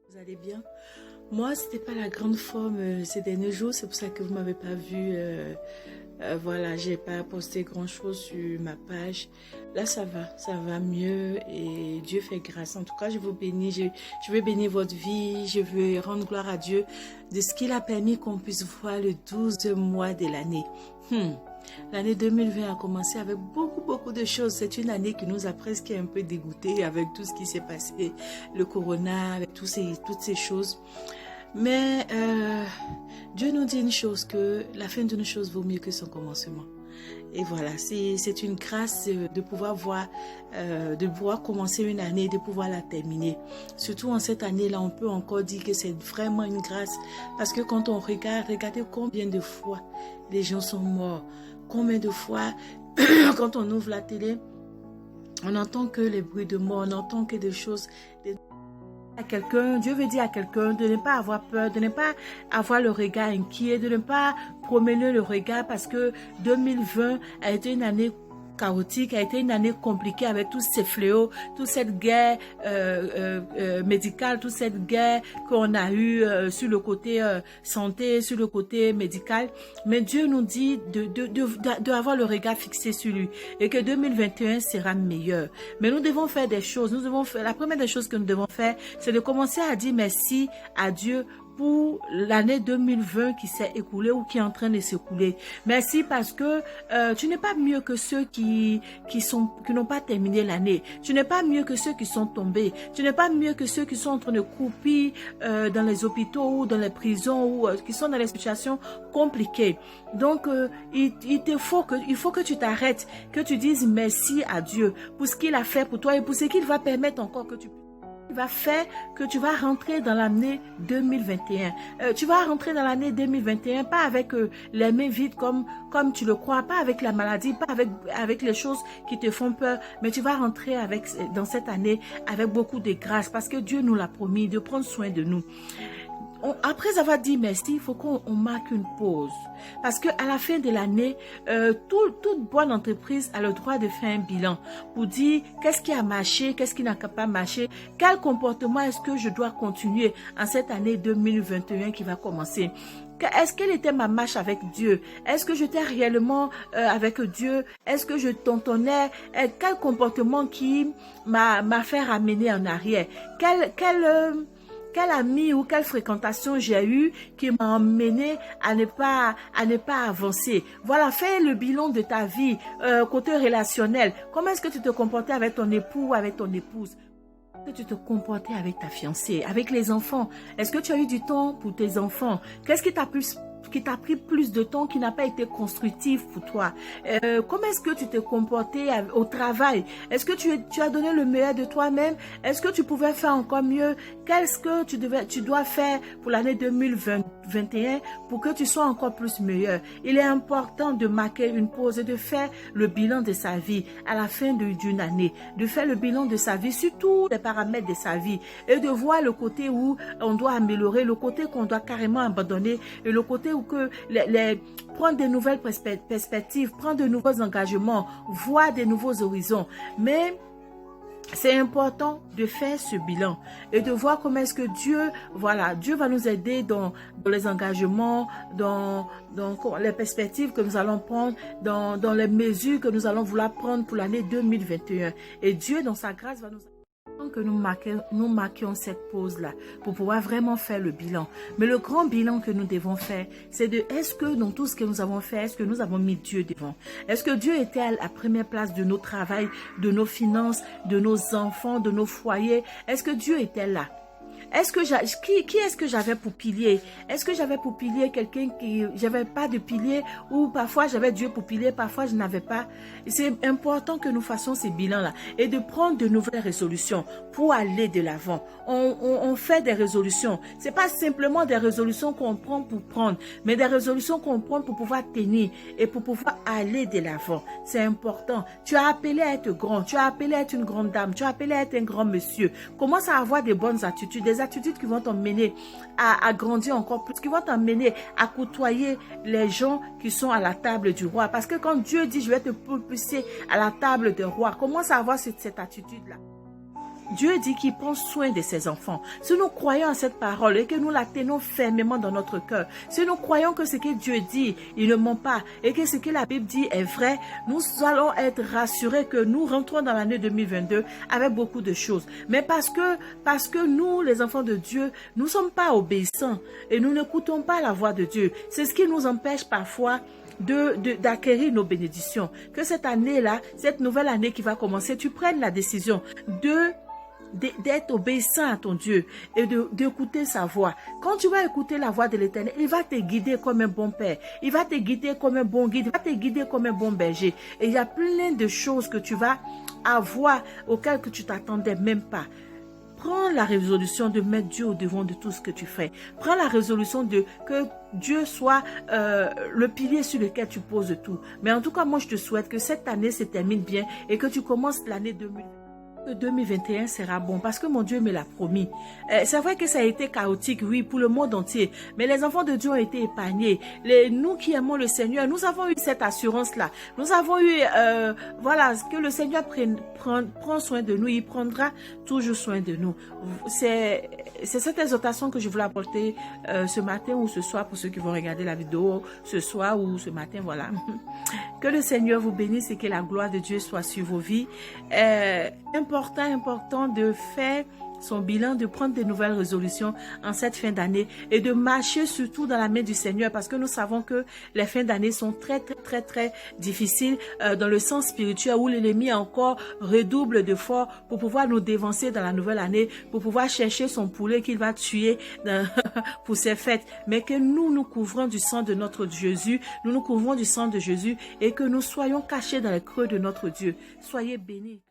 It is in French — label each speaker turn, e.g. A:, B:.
A: Vous allez bien? Moi, c'était pas la grande forme ces derniers jours, c'est pour ça que vous m'avez pas vu. Voilà, j'ai pas posté grand chose sur ma page. Là, ça va mieux et Dieu fait grâce. En tout cas, je vous bénis, je veux bénir votre vie, je veux rendre gloire à Dieu de ce qu'il a permis qu'on puisse voir le 12e mois de l'année. L'année 2020 a commencé avec beaucoup de choses. C'est une année qui nous a presque un peu dégoûtés avec tout ce qui s'est passé, le corona, avec toutes ces choses. Mais Dieu nous dit une chose, que la fin d'une chose vaut mieux que son commencement. Et voilà, c'est une grâce de pouvoir voir, de pouvoir commencer une année, de pouvoir la terminer. Surtout en cette année-là, on peut encore dire que c'est vraiment une grâce. Parce que quand on regarde, regardez combien de fois les gens sont morts. Combien de fois, quand on ouvre la télé, on n'entend que les bruits de mort, on n'entend que des choses. À quelqu'un, Dieu veut dire à quelqu'un de ne pas avoir peur, de ne pas avoir le regard inquiet, de ne pas promener le regard parce que 2020 a été une année chaotique, a été une année compliquée avec tous ces fléaux, toute cette guerre médicale, toute cette guerre qu'on a eue sur le côté santé, sur le côté médical. Mais Dieu nous dit d'avoir le regard fixé sur lui et que 2021 sera meilleur. Mais nous devons faire des choses. La première des choses que nous devons faire, c'est de commencer à dire merci à Dieu pour l'année 2020 qui s'est écoulée ou qui est en train de s'écouler. Merci parce que tu n'es pas mieux que ceux qui n'ont pas terminé l'année. Tu n'es pas mieux que ceux qui sont tombés. Tu n'es pas mieux que ceux qui sont en train de croupir dans les hôpitaux ou dans les prisons ou qui sont dans les situations compliquées. Donc, il faut que tu t'arrêtes, que tu dises merci à Dieu pour ce qu'il a fait pour toi et pour ce qu'il va permettre encore que tu puisses. Il va faire que tu vas rentrer dans l'année 2021. Tu vas rentrer dans l'année 2021, pas avec les mains vides comme tu le crois, pas avec la maladie, pas avec les choses qui te font peur, mais tu vas rentrer dans cette année avec beaucoup de grâce parce que Dieu nous l'a promis de prendre soin de nous. Après avoir dit merci, il faut qu'on marque une pause. Parce qu'à la fin de l'année, toute bonne entreprise a le droit de faire un bilan pour dire qu'est-ce qui a marché, qu'est-ce qui n'a pas marché, quel comportement est-ce que je dois continuer en cette année 2021 qui va commencer. Est-ce quelle était ma marche avec Dieu? Est-ce que j'étais réellement avec Dieu? Est-ce que je tontonnais? Quel comportement qui m'a fait ramener en arrière? Quel ami ou quelle fréquentation j'ai eu qui m'a emmené à ne pas avancer. Voilà, fais le bilan de ta vie, côté relationnel. Comment est-ce que tu te comportais avec ton époux ou avec ton épouse? Comment est-ce que tu te comportais avec ta fiancée, avec les enfants? Est-ce que tu as eu du temps pour tes enfants? Qu'est-ce qui t'a pris plus de temps, qui n'a pas été constructif pour toi? Comment est-ce que tu t'es comporté au travail? Est-ce que tu as donné le meilleur de toi-même? Est-ce que tu pouvais faire encore mieux? Qu'est-ce que tu dois faire pour l'année 2021 pour que tu sois encore plus meilleur? Il est important de marquer une pause et de faire le bilan de sa vie à la fin d'une année, de faire le bilan de sa vie sur tous les paramètres de sa vie et de voir le côté où on doit améliorer, le côté qu'on doit carrément abandonner et le côté où que prendre de nouvelles perspectives, prendre de nouveaux engagements, voir de nouveaux horizons. Mais c'est important de faire ce bilan et de voir comment est-ce que Dieu va nous aider dans les engagements, dans les perspectives que nous allons prendre, dans les mesures que nous allons vouloir prendre pour l'année 2021. Et Dieu, dans sa grâce, va nous aider que nous marquions cette pause-là pour pouvoir vraiment faire le bilan. Mais le grand bilan que nous devons faire, c'est de est-ce que dans tout ce que nous avons fait, est-ce que nous avons mis Dieu devant? Est-ce que Dieu était à la première place de nos travails, de nos finances, de nos enfants, de nos foyers? Est-ce que Dieu était là? Qui est-ce que j'avais pour pilier? Est-ce que j'avais pour pilier quelqu'un qui j'avais pas de pilier ou parfois j'avais Dieu pour pilier, parfois je n'avais pas? C'est important que nous fassions ces bilans-là et de prendre de nouvelles résolutions pour aller de l'avant. On fait des résolutions. C'est pas simplement des résolutions qu'on prend pour prendre, mais des résolutions qu'on prend pour pouvoir tenir et pour pouvoir aller de l'avant. C'est important. Tu as appelé à être grand, tu as appelé à être une grande dame, tu as appelé à être un grand monsieur. Commence à avoir des bonnes attitudes, des attitudes qui vont t'emmener à grandir encore plus, qui vont t'emmener à côtoyer les gens qui sont à la table du roi. Parce que quand Dieu dit, je vais te propulser à la table des rois, commence à avoir cette attitude-là. Dieu dit qu'il prend soin de ses enfants. Si nous croyons à cette parole et que nous la tenons fermement dans notre cœur, si nous croyons que ce que Dieu dit, il ne ment pas et que ce que la Bible dit est vrai, nous allons être rassurés que nous rentrons dans l'année 2022 avec beaucoup de choses. Mais parce que nous, les enfants de Dieu, nous ne sommes pas obéissants et nous n'écoutons pas la voix de Dieu. C'est ce qui nous empêche parfois d'acquérir nos bénédictions. Que cette année-là, cette nouvelle année qui va commencer, tu prennes la décision d'être obéissant à ton Dieu et d'écouter sa voix. Quand tu vas écouter la voix de l'Éternel, il va te guider comme un bon père, il va te guider comme un bon guide, il va te guider comme un bon berger. Et il y a plein de choses que tu vas avoir auxquelles que tu t'attendais même pas. Prends la résolution de mettre Dieu au devant de tout ce que tu fais. Prends la résolution que Dieu soit le pilier sur lequel tu poses tout. Mais en tout cas, moi, je te souhaite que cette année se termine bien et que tu commences l'année 2021 sera bon parce que mon Dieu me l'a promis. C'est vrai que ça a été chaotique, oui, pour le monde entier, mais les enfants de Dieu ont été épargnés. Nous qui aimons le Seigneur, nous avons eu cette assurance-là. Nous avons eu, voilà, que le Seigneur prend soin de nous, il prendra toujours soin de nous. C'est cette exhortation que je voulais apporter ce matin ou ce soir pour ceux qui vont regarder la vidéo ce soir ou ce matin, voilà. Que le Seigneur vous bénisse et que la gloire de Dieu soit sur vos vies. Important de faire son bilan, de prendre de nouvelles résolutions en cette fin d'année et de marcher surtout dans la main du Seigneur parce que nous savons que les fins d'année sont très difficiles dans le sens spirituel où l'ennemi encore redouble d'efforts pour pouvoir nous dévancer dans la nouvelle année, pour pouvoir chercher son poulet qu'il va tuer pour ses fêtes. Mais que nous couvrons du sang de notre Jésus, nous couvrons du sang de Jésus et que nous soyons cachés dans les creux de notre Dieu. Soyez bénis.